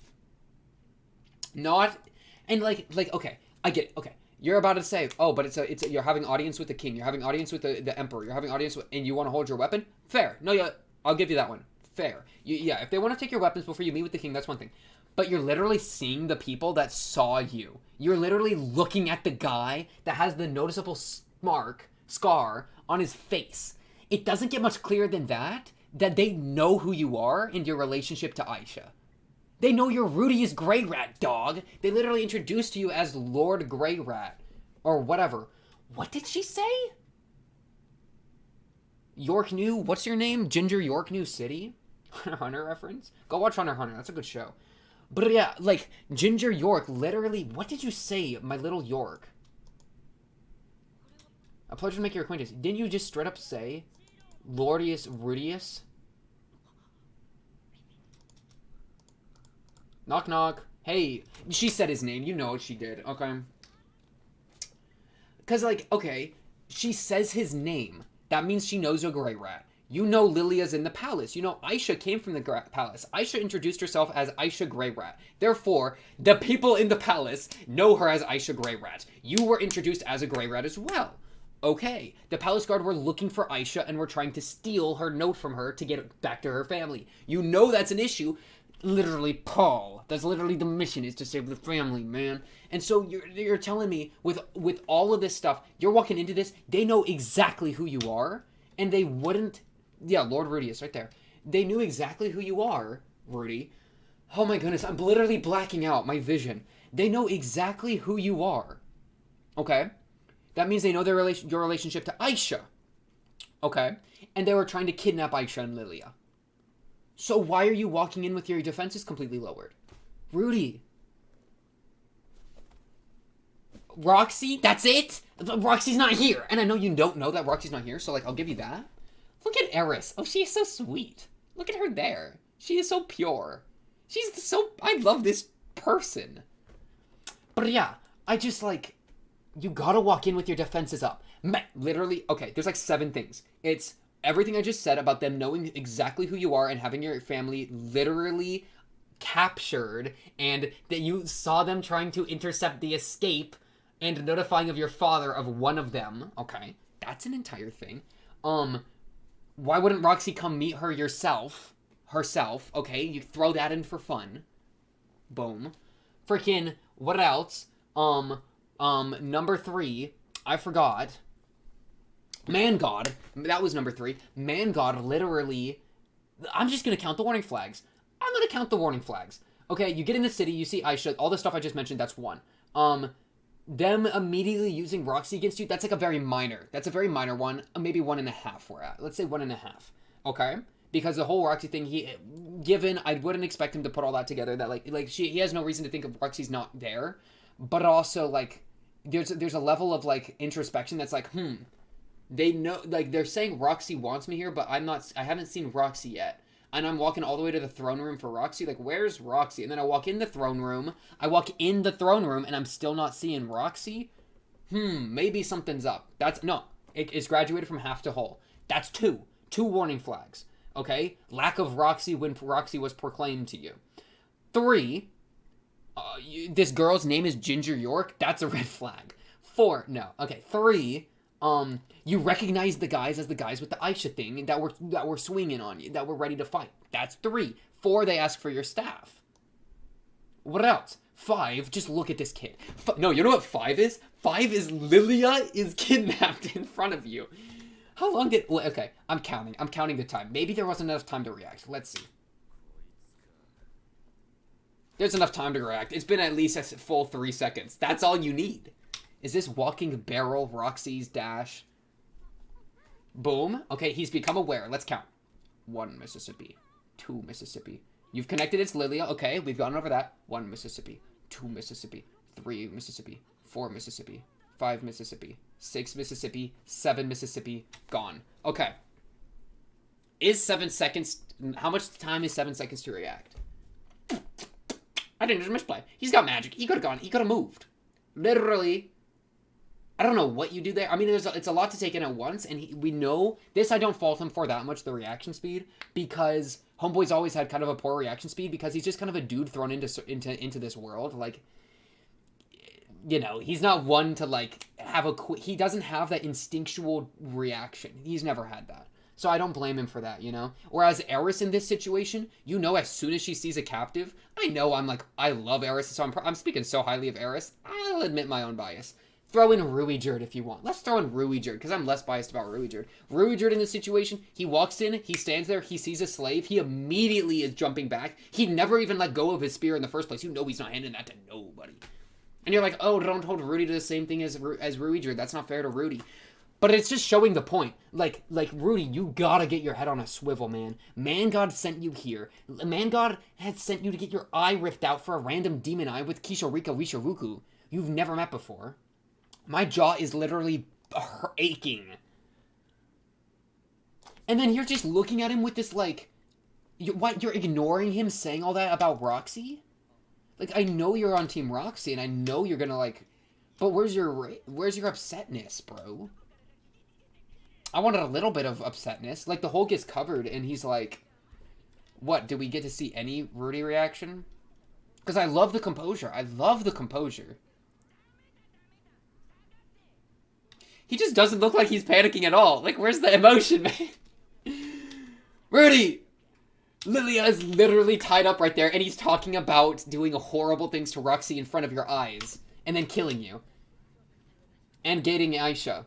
Not, and like okay, I get it. Okay, you're about to say, oh, but it's you're having audience with the king. You're having audience with the emperor. You're having audience with, and you want to hold your weapon. Fair. No, yeah. I'll give you that one. Fair. Yeah, if they want to take your weapons before you meet with the king, that's one thing. But you're literally seeing the people that saw you. You're literally looking at the guy that has the noticeable scar on his face. It doesn't get much clearer than that they know who you are and your relationship to Aisha. They know you're Rudy's Grey Rat, dog. They literally introduced you as Lord Grey Rat. Or whatever. What did she say? York New, what's your name? Ginger York New City? Hunter reference? Go watch Hunter Hunter, that's a good show. But yeah, like, Ginger York, literally, what did you say, my little York? A pleasure to make your acquaintance. Didn't you just straight up say, Lordius Rudius? Knock knock. Hey, she said his name, you know what she did, okay? Because, like, okay, she says his name. That means she knows a Grey Rat. You know Lilia's in the palace. You know Aisha came from the palace. Aisha introduced herself as Aisha Grey Rat. Therefore, the people in the palace know her as Aisha Grey Rat. You were introduced as a Grey Rat as well. Okay, the palace guard were looking for Aisha and were trying to steal her note from her to get it back to her family. You know that's an issue. Literally, Paul. That's literally the mission, is to save the family, man. And so you're telling me with all of this stuff, you're walking into this, they know exactly who you are, and they wouldn't. Yeah, Lord Rudius, right there. They knew exactly who you are, Rudy. Oh my goodness, I'm literally blacking out my vision. They know exactly who you are. Okay? That means they know your relationship to Aisha. Okay? And they were trying to kidnap Aisha and Lilia. So why are you walking in with your defenses completely lowered? Rudy. Roxy? That's it? Roxy's not here. And I know you don't know that Roxy's not here, so, like, I'll give you that. Look at Eris. Oh, she is so sweet. Look at her there. She is so pure. She's so... I love this person. But yeah, I just, like... You gotta walk in with your defenses up. Literally, okay, there's like 7 things. It's everything I just said about them knowing exactly who you are and having your family literally captured, and that you saw them trying to intercept the escape and notifying of your father of one of them. Okay, that's an entire thing. Why wouldn't Roxy come meet her herself? Okay, you throw that in for fun. Boom. Freaking, what else? Number 3, I forgot. Man God, that was number 3. Man God literally, I'm just going to count the warning flags. I'm going to count the warning flags. Okay, you get in the city, you see Aisha, all the stuff I just mentioned, that's 1. Them immediately using Roxy against you, that's like a very minor. That's a very minor one. Maybe 1.5 we're at. Let's say 1.5. Okay? Because the whole Roxy thing, given, I wouldn't expect him to put all that together. That he has no reason to think of Roxy's not there. But also, like, there's a level of, like, introspection that's like, they know, like, they're saying Roxy wants me here, but I haven't seen Roxy yet. And I'm walking all the way to the throne room for Roxy. Like, where's Roxy? And then I walk in the throne room. And I'm still not seeing Roxy. Maybe something's up. It's graduated from half to whole. That's 2. 2 warning flags. Okay? Lack of Roxy when Roxy was proclaimed to you. 3, this girl's name is Ginger York. That's a red flag. 4, no. Okay, 3, you recognize the guys as the guys with the Aisha thing that were swinging on you, that were ready to fight. That's 3. 4, they ask for your staff. What else? 5, just look at this kid. No, you know what 5 is? 5 is Lilia is kidnapped in front of you. How long did... Okay, I'm counting. I'm counting the time. Maybe there wasn't enough time to react. Let's see. There's enough time to react. It's been at least a full 3 seconds. That's all you need. Is this walking barrel Roxy's dash? Boom. Okay, he's become aware. Let's count. 1 Mississippi. 2 Mississippi. You've connected it's Lilia. Okay, we've gone over that. 1 Mississippi. 2 Mississippi. 3 Mississippi. 4 Mississippi. 5 Mississippi. 6 Mississippi. 7 Mississippi. Gone. Okay. Is 7 seconds... How much time is 7 seconds to react? I didn't just misplay. He's got magic. He could have gone. He could have moved. Literally... I don't know what you do there. I mean, it's a lot to take in at once, and we know this. I don't fault him for that much, the reaction speed, because Homeboy's always had kind of a poor reaction speed because he's just kind of a dude thrown into this world. Like, you know, he's not one to like have he doesn't have that instinctual reaction. He's never had that, so I don't blame him for that. You know, whereas Eris in this situation, you know, as soon as she sees a captive, I know I love Eris, so I'm speaking so highly of Eris. I'll admit my own bias. Throw in Ruijerd if you want. Let's throw in Ruijerd, because I'm less biased about Ruijerd. Ruijerd in this situation, he walks in, he stands there, he sees a slave, he immediately is jumping back. He never even let go of his spear in the first place. You know he's not handing that to nobody. And you're like, oh, don't hold Rudy to the same thing as Ruijerd. That's not fair to Rudy. But it's just showing the point. Like Rudy, you gotta get your head on a swivel, man. Man God sent you here. Man God had sent you to get your eye ripped out for a random demon eye with Kishorika Wishiruku you've never met before. My jaw is literally aching. And then you're just looking at him with this, like... You're ignoring him saying all that about Roxy? Like, I know you're on Team Roxy, and I know you're gonna, like... But where's your upsetness, bro? I wanted a little bit of upsetness. Like, the hole gets covered, and he's like... What, did we get to see any Rudy reaction? Because I love the composure. I love the composure. He just doesn't look like he's panicking at all. Like, where's the emotion, man? Rudy! Lilia is literally tied up right there, and he's talking about doing horrible things to Roxy in front of your eyes, and then killing you. And gating Aisha.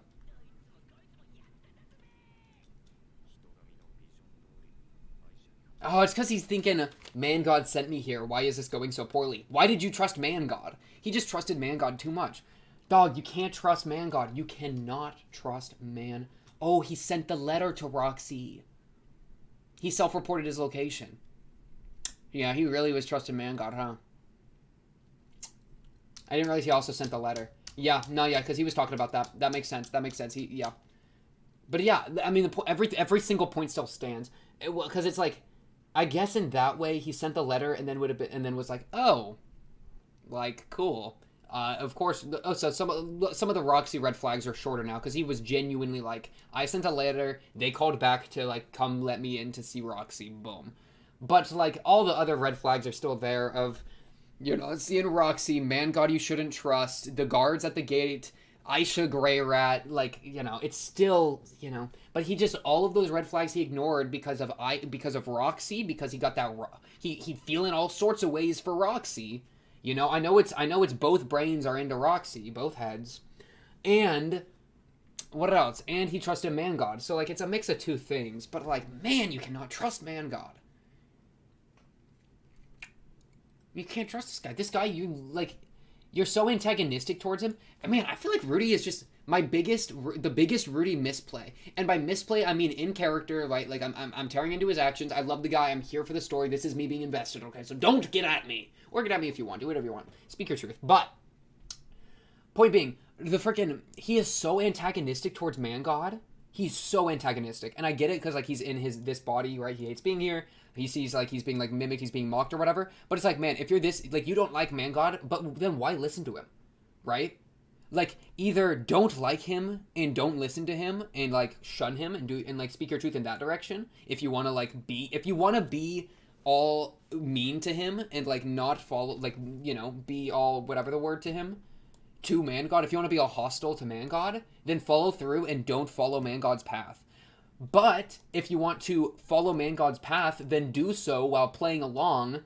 Oh, it's because he's thinking, Man God sent me here. Why is this going so poorly? Why did you trust Man God? He just trusted Man God too much. Dog, you can't trust Man God. You cannot trust Man. Oh, he sent the letter to Roxy. He self-reported his location. Yeah, he really was trusting Man God, huh? I didn't realize he also sent the letter. Yeah, no, yeah, because he was talking about that. That makes sense. That makes sense. Yeah. But yeah, I mean, every single point still stands. Because it's like, I guess in that way, he sent the letter and then was like, oh, like, cool. Of course, so some of the Roxy red flags are shorter now because he was genuinely like, I sent a letter, they called back to like, come let me in to see Roxy, boom. But like, all the other red flags are still there of, you know, seeing Roxy, Man God you shouldn't trust, the guards at the gate, Aisha Grey Rat, like, you know, it's still, you know, but he just, all of those red flags he ignored because of Roxy, because he got that, he feeling all sorts of ways for Roxy. You know, I know it's both brains are into Roxy, both heads. And what else? And he trusted Man God. So, like, it's a mix of two things. But, like, man, you cannot trust Man God. You can't trust this guy. This guy, you're so antagonistic towards him. And, man, I feel like Rudy is just the biggest Rudy misplay. And by misplay, I mean in character, right? Like, I'm tearing into his actions. I love the guy. I'm here for the story. This is me being invested, okay? So don't get at me. Or get at me if you want. Do whatever you want. Speak your truth. But, point being, he is so antagonistic towards Man God. He's so antagonistic. And I get it because, like, he's in this body, right? He hates being here. He sees, like, he's being, like, mimicked, he's being mocked or whatever. But it's like, man, if you're this, like, you don't like Man God, but then why listen to him, right? Like, either don't like him and don't listen to him and, like, shun him and like, speak your truth in that direction. If you want to be all mean to him and, like, not follow, like, you know, be all whatever the word to him, to Man God. If you want to be all hostile to Man God, then follow through and don't follow Man God's path. But if you want to follow Man God's path, then do so while playing along,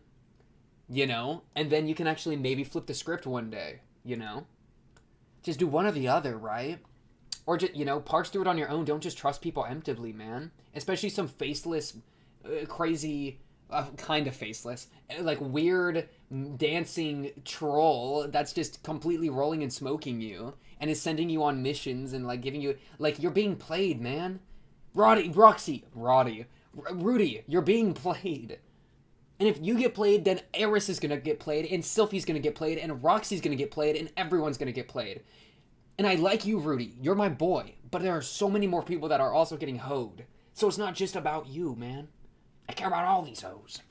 you know, and then you can actually maybe flip the script one day, you know? Just do one or the other, right? Or just, you know, parse through it on your own. Don't just trust people emptily, man. Especially some faceless, crazy, kind of faceless, like weird dancing troll that's just completely rolling and smoking you and is sending you on missions and, like, giving you, like, you're being played, man. Rudy, you're being played. And if you get played, then Eris is going to get played, and Sylphie's going to get played, and Roxy's going to get played, and everyone's going to get played. And I like you, Rudy. You're my boy. But there are so many more people that are also getting hoed. So it's not just about you, man. I care about all these hoes.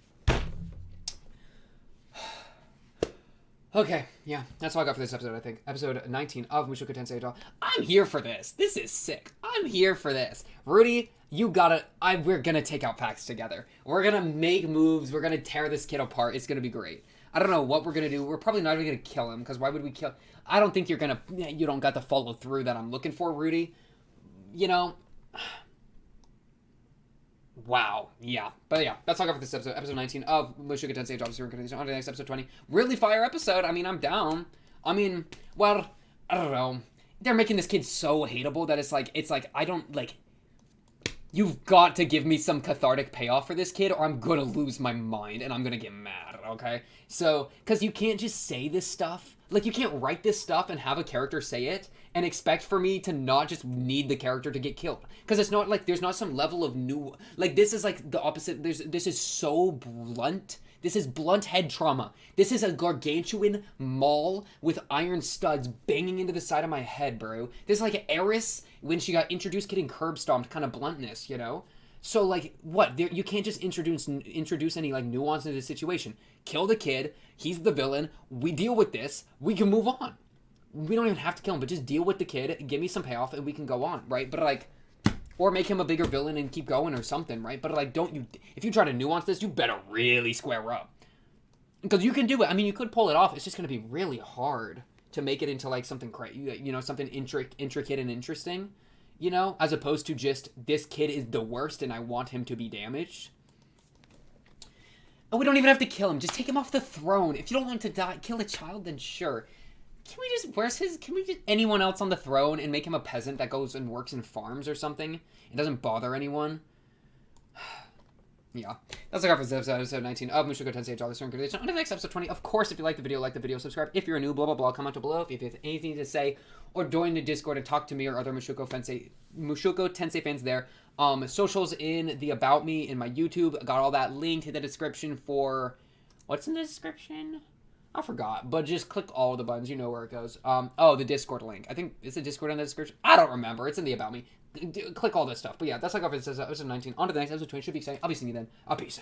Okay, yeah, that's all I got for this episode, I think. Episode 19 of Mushoku Tensei. I'm here for this. This is sick. I'm here for this. Rudy, we're gonna take out packs together. We're gonna make moves. We're gonna tear this kid apart. It's gonna be great. I don't know what we're gonna do. We're probably not even gonna kill him, because why would we kill... I don't think you don't got the follow through that I'm looking for, Rudy. You know... Wow. Yeah. But yeah, that's all I got for this episode. Episode 19 of Mushoku Tensei. Obviously, we're going to on to the next episode 20. Really fire episode. I mean, I'm down. I mean, well, I don't know. They're making this kid so hateable that it's like, I don't, like... You've got to give me some cathartic payoff for this kid, or I'm going to lose my mind, and I'm going to get mad, okay? So, because you can't just say this stuff. Like, you can't write this stuff and have a character say it and expect for me to not just need the character to get killed. Because it's not like there's not some level of new... Like, this is like the opposite. This is so blunt. This is blunt head trauma. This is a gargantuan maul with iron studs banging into the side of my head, bro. This is like Eris when she got introduced getting curb stomped kind of bluntness, you know? So, like, what? You can't just introduce any, like, nuance into the situation. Kill the kid. He's the villain. We deal with this. We can move on. We don't even have to kill him, but just deal with the kid. Give me some payoff, and we can go on, right? But, like... Or make him a bigger villain and keep going or something, right? But, like, if you try to nuance this, you better really square up. Because you can do it. I mean, you could pull it off. It's just going to be really hard to make it into, like, something crazy, you know, something intricate and interesting, you know? As opposed to just, this kid is the worst and I want him to be damaged. And we don't even have to kill him. Just take him off the throne. If you don't want him to die, kill a child, then sure. Can we just anyone else on the throne and make him a peasant that goes and works in farms or something? It doesn't bother anyone. Yeah. That's all for this episode 19 of Mushoku Tensei Jolly Stern Gradation. On to the next episode 20. Of course, if you like the video, subscribe. If you're new, blah, blah, blah, comment below. If you have anything to say, or join the Discord and talk to me or other Mushoku Tensei fans there. Socials in the About Me in my YouTube. I got all that linked in the description for... What's in the description? I forgot, but just click all the buttons. You know where it goes. Oh, the Discord link. I think, is the Discord in the description? I don't remember. It's in the About Me. Click all this stuff. But yeah, that's like off it says episode 19. On to the next episode 20. Should be exciting. I'll be seeing you then. Peace.